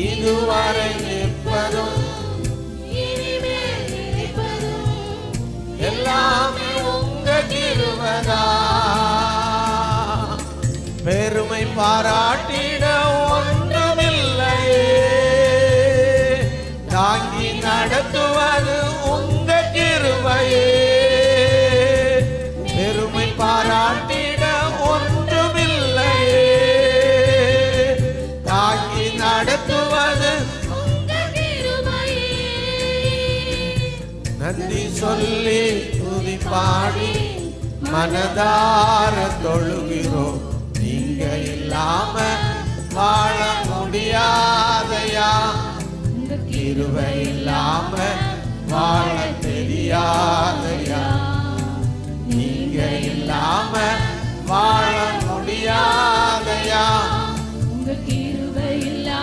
இதுவரை நிற்பதும் எல்லாமே உங்க கிருபைதா. பெருமை பாராட்டிட ஒன்றுமில்லையே, தாங்கி நடத்துவது உங்க கிருபையே. பெருமை பாராட்டிட ஒன்றுமில்லையே, தாங்கி நடத்துவது உங்க கிருபையே. நன்றி சொல்லி துதி பாடி மனதார தொழுகிறோம். நீங்க இல்லாம வாழ முடியாதையா, கிருபை இல்லாம வாழ தெரியாதையா, நீங்க இல்லாம வாழ முடியாது.